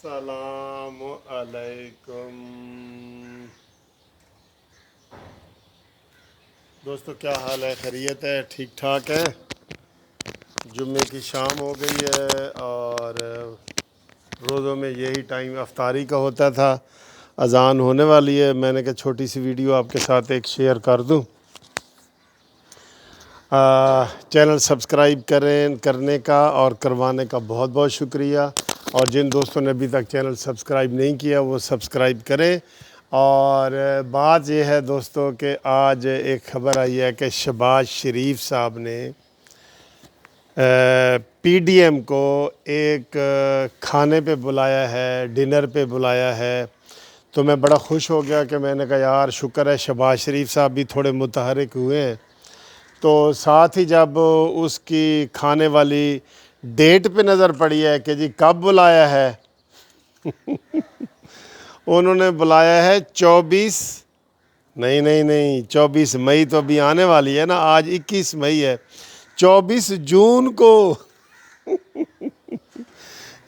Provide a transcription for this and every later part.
السلام علیکم دوستو، کیا حال ہے؟ خیریت ہے؟ ٹھیک ٹھاک ہے؟ جمعے کی شام ہو گئی ہے اور روزوں میں یہی ٹائم افطاری کا ہوتا تھا. اذان ہونے والی ہے. میں نے کہا چھوٹی سی ویڈیو آپ کے ساتھ ایک شیئر کر دوں. چینل سبسکرائب کرنے کا اور کروانے کا بہت بہت شکریہ. اور جن دوستوں نے ابھی تک چینل سبسکرائب نہیں کیا وہ سبسکرائب کریں. اور بات یہ ہے دوستوں کہ آج ایک خبر آئی ہے کہ شہباز شریف صاحب نے پی ڈی ایم کو ایک کھانے پہ بلایا ہے، ڈنر پہ بلایا ہے. تو میں بڑا خوش ہو گیا کہ میں نے کہا یار شکر ہے شہباز شریف صاحب بھی تھوڑے متحرک ہوئے ہیں. تو ساتھ ہی جب اس کی کھانے والی ڈیٹ پہ نظر پڑی ہے کہ جی کب بلایا ہے، انہوں نے بلایا ہے 24 مئی تو ابھی آنے والی ہے نا. آج 21 مئی ہے. 24 جون کو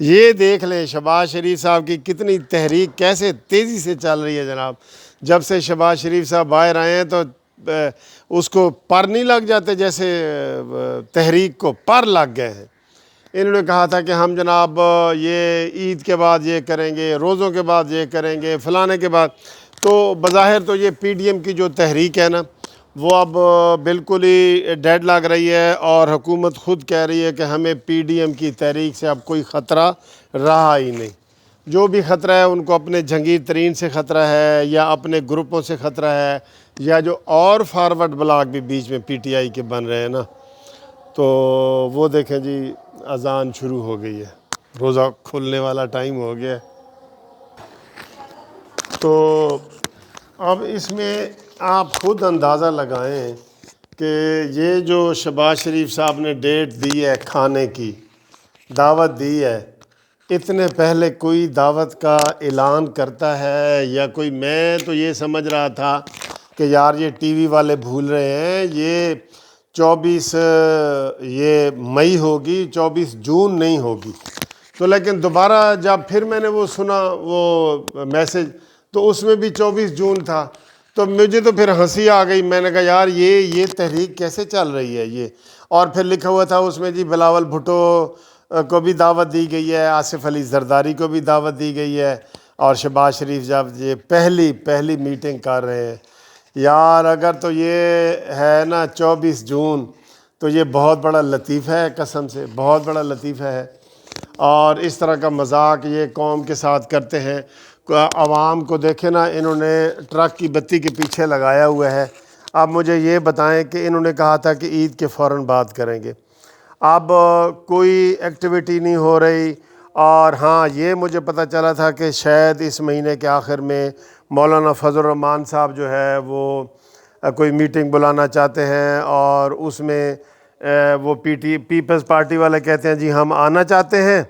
یہ دیکھ لیں شہباز شریف صاحب کی کتنی تحریک کیسے تیزی سے چل رہی ہے جناب. جب سے شہباز شریف صاحب باہر آئے ہیں تو اس کو پر نہیں لگ جاتے جیسے تحریک کو پر لگ گئے ہیں. انہوں نے کہا تھا کہ ہم جناب یہ عید کے بعد یہ کریں گے، روزوں کے بعد یہ کریں گے، فلانے کے بعد. تو بظاہر تو یہ پی ڈی ایم کی جو تحریک ہے نا وہ اب بالکل ہی ڈیڈ لگ رہی ہے. اور حکومت خود کہہ رہی ہے کہ ہمیں پی ڈی ایم کی تحریک سے اب کوئی خطرہ رہا ہی نہیں. جو بھی خطرہ ہے ان کو اپنے جہانگیر ترین سے خطرہ ہے یا اپنے گروپوں سے خطرہ ہے یا جو اور فارورڈ بلاک بھی بیچ میں پی ٹی آئی کے بن رہے ہیں نا. تو وہ دیکھیں جی اذان شروع ہو گئی ہے، روزہ کھلنے والا ٹائم ہو گیا ہے. تو اب اس میں آپ خود اندازہ لگائیں کہ یہ جو شہباز شریف صاحب نے ڈیٹ دی ہے کھانے کی، دعوت دی ہے، اتنے پہلے کوئی دعوت کا اعلان کرتا ہے یا کوئی؟ میں تو یہ سمجھ رہا تھا کہ یار یہ ٹی وی والے بھول رہے ہیں، یہ 24 یہ مئی ہوگی، 24 جون نہیں ہوگی. تو لیکن دوبارہ جب پھر میں نے وہ سنا وہ میسج تو اس میں بھی 24 جون تھا. تو مجھے تو پھر ہنسی آ گئی. میں نے کہا یار یہ تحریک کیسے چل رہی ہے یہ. اور پھر لکھا ہوا تھا اس میں جی بلاول بھٹو کو بھی دعوت دی گئی ہے، آصف علی زرداری کو بھی دعوت دی گئی ہے، اور شہباز شریف جب یہ پہلی میٹنگ کر رہے ہیں. یار اگر تو یہ ہے نا 24 جون تو یہ بہت بڑا لطیفہ ہے، قسم سے بہت بڑا لطیفہ ہے. اور اس طرح کا مذاق یہ قوم کے ساتھ کرتے ہیں. عوام کو دیکھیں نا، انہوں نے ٹرک کی بتی کے پیچھے لگایا ہوا ہے. اب مجھے یہ بتائیں کہ انہوں نے کہا تھا کہ عید کے فوراً بات کریں گے، اب کوئی ایکٹیویٹی نہیں ہو رہی. اور ہاں یہ مجھے پتہ چلا تھا کہ شاید اس مہینے کے آخر میں مولانا فضل الرحمان صاحب جو ہے وہ کوئی میٹنگ بلانا چاہتے ہیں، اور اس میں وہ پیپلز پارٹی والے کہتے ہیں جی ہم آنا چاہتے ہیں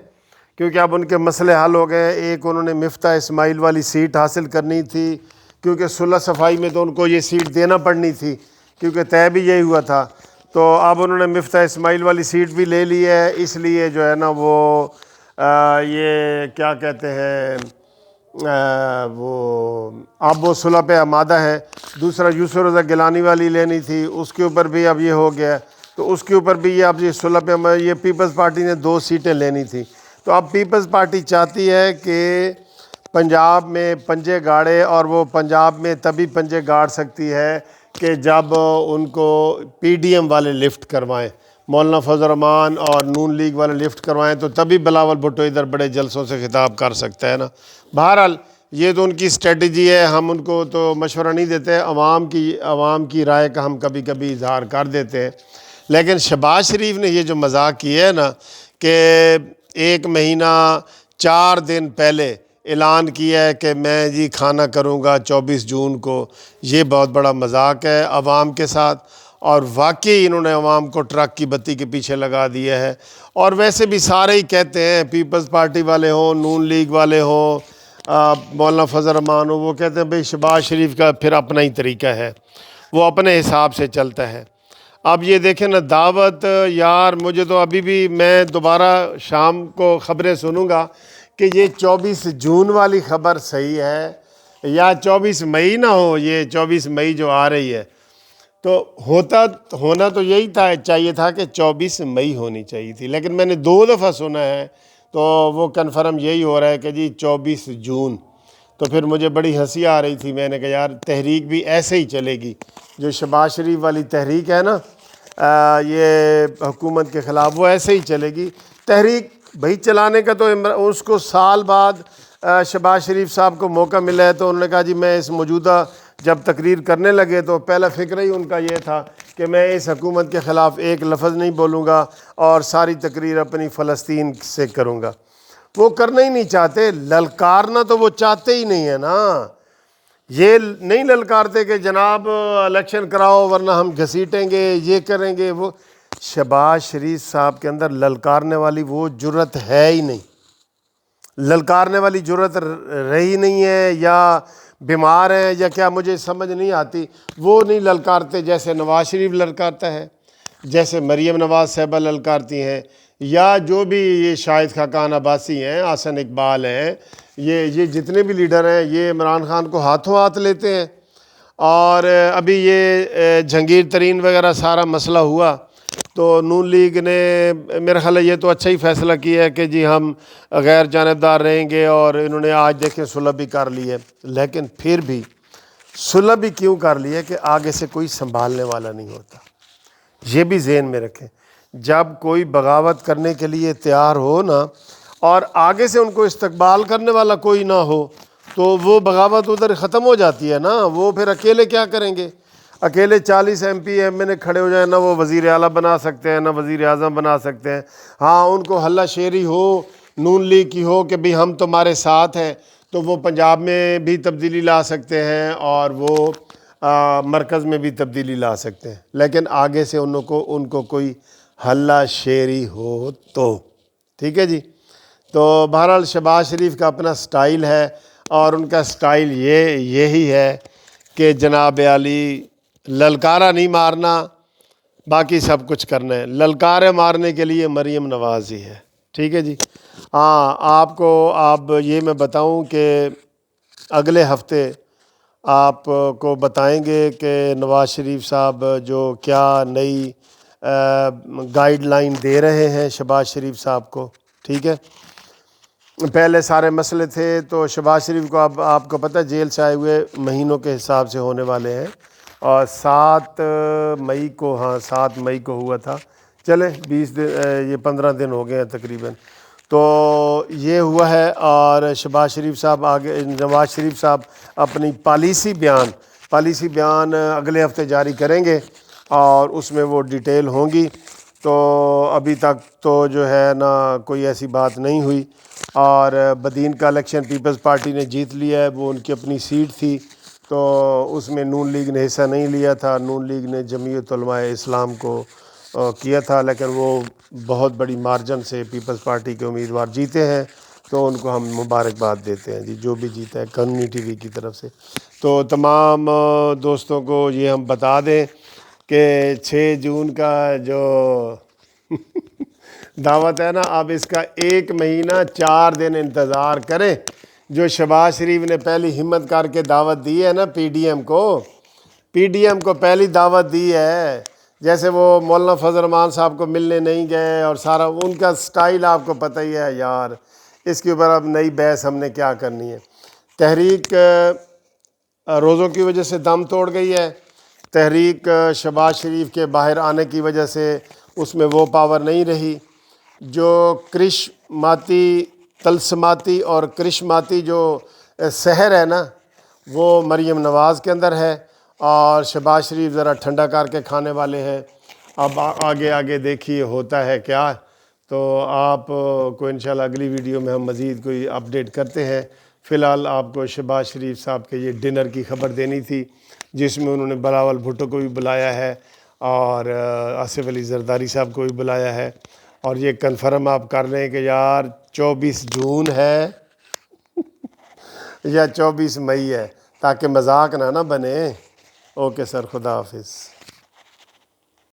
کیونکہ اب ان کے مسئلے حل ہو گئے. ایک انہوں نے مفتاح اسماعیل والی سیٹ حاصل کرنی تھی کیونکہ صلح صفائی میں تو ان کو یہ سیٹ دینا پڑنی تھی کیونکہ طے بھی یہی ہوا تھا. تو اب انہوں نے مفتاح اسماعیل والی سیٹ بھی لے لی ہے. اس لیے جو ہے نا وہ یہ کیا کہتے ہیں وہ اب وہ صلح پہ آمادہ ہے. دوسرا یوسف رضا گیلانی والی لینی تھی، اس کے اوپر بھی اب یہ ہو گیا. تو اس کے اوپر بھی یہ اب یہ صلح پہ یہ پیپلز پارٹی نے 2 سیٹیں لینی تھی. تو اب پیپلز پارٹی چاہتی ہے کہ پنجاب میں پنجے گاڑے، اور وہ پنجاب میں تبھی پنجے گاڑ سکتی ہے کہ جب ان کو پی ڈی ایم والے لفٹ کروائیں، مولانا فضل الرحمان اور نون لیگ والے لفٹ کروائیں، تو تبھی بلاول بھٹو ادھر بڑے جلسوں سے خطاب کر سکتا ہے نا. بہرحال یہ تو ان کی اسٹریٹجی ہے، ہم ان کو تو مشورہ نہیں دیتے، عوام کی رائے کا ہم کبھی کبھی اظہار کر دیتے ہیں. لیکن شہباز شریف نے یہ جو مذاق کیا ہے نا کہ 1 مہینہ 4 دن پہلے اعلان کیا ہے کہ میں جی کھانا کروں گا 24 جون کو، یہ بہت بڑا مذاق ہے عوام کے ساتھ. اور واقعی انہوں نے عوام کو ٹرک کی بتی کے پیچھے لگا دیا ہے. اور ویسے بھی سارے ہی کہتے ہیں، پیپلز پارٹی والے ہوں، نون لیگ والے ہوں، مولانا فضل الرحمان ہو، وہ کہتے ہیں بھئی شہباز شریف کا پھر اپنا ہی طریقہ ہے، وہ اپنے حساب سے چلتا ہے. اب یہ دیکھیں نا دعوت، یار مجھے تو ابھی بھی میں دوبارہ شام کو خبریں سنوں گا کہ یہ 24 جون والی خبر صحیح ہے یا 24 مئی نہ ہو، یہ 24 مئی جو آ رہی ہے، تو ہونا تو یہی تھا، چاہیے تھا کہ 24 مئی ہونی چاہیے تھی، لیکن میں نے 2 دفعہ سنا ہے تو وہ کنفرم یہی ہو رہا ہے کہ جی 24 جون۔ تو پھر مجھے بڑی ہنسی آ رہی تھی، میں نے کہا یار تحریک بھی ایسے ہی چلے گی، جو شہباز شریف والی تحریک ہے نا یہ حکومت کے خلاف، وہ ایسے ہی چلے گی تحریک بھائی چلانے کا۔ تو اس کو سال بعد شہباز شریف صاحب کو موقع ملا ہے تو انہوں نے کہا جی میں اس موجودہ جب تقریر کرنے لگے تو پہلا فکر ہی ان کا یہ تھا کہ میں اس حکومت کے خلاف ایک لفظ نہیں بولوں گا اور ساری تقریر اپنی فلسطین سے کروں گا۔ وہ کرنا ہی نہیں چاہتے، للکارنا تو وہ چاہتے ہی نہیں ہے نا۔ یہ نہیں للکارتے کہ جناب الیکشن کراؤ ورنہ ہم گھسیٹیں گے، یہ کریں گے وہ۔ شہباز شریف صاحب کے اندر للکارنے والی وہ جرت ہے ہی نہیں، للکارنے والی جرت رہی نہیں ہے، یا بیمار ہیں یا کیا مجھے سمجھ نہیں آتی۔ وہ نہیں للکارتے جیسے نواز شریف للکارتا ہے، جیسے مریم نواز صاحبہ للکارتی ہیں، یا جو بھی یہ شاہد خاقان عباسی ہیں، حسن اقبال ہیں، یہ جتنے بھی لیڈر ہیں یہ عمران خان کو ہاتھوں ہاتھ لیتے ہیں۔ اور ابھی یہ جہانگیر ترین وغیرہ سارا مسئلہ ہوا تو نون لیگ نے میرا خیال ہے یہ تو اچھا ہی فیصلہ کیا ہے کہ جی ہم غیر جانبدار رہیں گے، اور انہوں نے آج دیکھیں صلح بھی کر لی ہے۔ لیکن پھر بھی صلح بھی کیوں کر لی ہے کہ آگے سے کوئی سنبھالنے والا نہیں ہوتا، یہ بھی ذہن میں رکھیں۔ جب کوئی بغاوت کرنے کے لیے تیار ہو نا اور آگے سے ان کو استقبال کرنے والا کوئی نہ ہو تو وہ بغاوت ادھر ختم ہو جاتی ہے نا۔ وہ پھر اکیلے کیا کریں گے؟ اکیلے 40 ایم پی ایم این اے کھڑے ہو جائیں، نہ وہ وزیر اعلیٰ بنا سکتے ہیں نہ وزیر اعظم بنا سکتے ہیں۔ ہاں ان کو ہلہ شیری ہو نون لیگ کی ہو کہ بھی ہم تمہارے ساتھ ہیں، تو وہ پنجاب میں بھی تبدیلی لا سکتے ہیں اور وہ مرکز میں بھی تبدیلی لا سکتے ہیں، لیکن آگے سے ان کو کوئی ہلہ شیری ہو تو ٹھیک ہے جی۔ تو بہرحال شہباز شریف کا اپنا سٹائل ہے، اور ان کا سٹائل یہی ہے کہ جناب عالی للکارہ نہیں مارنا، باقی سب کچھ کرنا ہے۔ للکارے مارنے کے لیے مریم نواز ہی ہے، ٹھیک ہے جی۔ ہاں آپ کو یہ میں بتاؤں کہ اگلے ہفتے آپ کو بتائیں گے کہ نواز شریف صاحب جو کیا نئی گائیڈ لائن دے رہے ہیں شہباز شریف صاحب کو، ٹھیک ہے۔ پہلے سارے مسئلے تھے تو شہباز شریف کو اب آپ کو پتہ ہے جیل سے آئے ہوئے مہینوں کے حساب سے ہونے والے ہیں، اور 7 مئی کو، ہاں 7 مئی کو ہوا تھا، چلے 20 دن، یہ 15 دن ہو گئے ہیں تقریباً، تو یہ ہوا ہے۔ اور شہباز شریف صاحب نواز شریف صاحب اپنی پالیسی بیان اگلے ہفتے جاری کریں گے، اور اس میں وہ ڈیٹیل ہوں گی۔ تو ابھی تک تو جو ہے نا کوئی ایسی بات نہیں ہوئی، اور بدین کا الیکشن پیپلز پارٹی نے جیت لیا ہے، وہ ان کی اپنی سیٹ تھی، تو اس میں نون لیگ نے حصہ نہیں لیا تھا۔ نون لیگ نے جمعیت علماء اسلام کو کیا تھا، لیکن وہ بہت بڑی مارجن سے پیپلز پارٹی کے امیدوار جیتے ہیں، تو ان کو ہم مبارکباد دیتے ہیں جی، جو بھی جیتا ہے قانونی ٹی وی کی طرف سے۔ تو تمام دوستوں کو یہ ہم بتا دیں کہ 6 جون کا جو دعوت ہے نا، اب اس کا 1 مہینہ 4 دن انتظار کریں۔ جو شہباز شریف نے پہلی ہمت کر کے دعوت دی ہے نا پی ڈی ایم کو پہلی دعوت دی ہے، جیسے وہ مولانا فضل الرحمان صاحب کو ملنے نہیں گئے، اور سارا ان کا سٹائل آپ کو پتہ ہی ہے یار۔ اس کے اوپر اب نئی بحث ہم نے کیا کرنی ہے۔ تحریک روزوں کی وجہ سے دم توڑ گئی ہے، تحریک شہباز شریف کے باہر آنے کی وجہ سے اس میں وہ پاور نہیں رہی۔ جو کرشماتی طلسماتی اور کرشماتی جو سحر ہے نا وہ مریم نواز کے اندر ہے، اور شہباز شریف ذرا ٹھنڈا کر کے کھانے والے ہیں۔ اب آگے دیکھیے ہوتا ہے کیا۔ تو آپ کو انشاءاللہ اگلی ویڈیو میں ہم مزید کوئی اپڈیٹ کرتے ہیں۔ فی الحال آپ کو شہباز شریف صاحب کے یہ ڈنر کی خبر دینی تھی، جس میں انہوں نے بلاول بھٹو کو بھی بلایا ہے اور آصف علی زرداری صاحب کو بھی بلایا ہے، اور یہ کنفرم آپ کر لیں کہ یار 24 جون ہے یا 24 مئی ہے، تاکہ مذاق نہ بنے۔ اوکے سر، خدا حافظ۔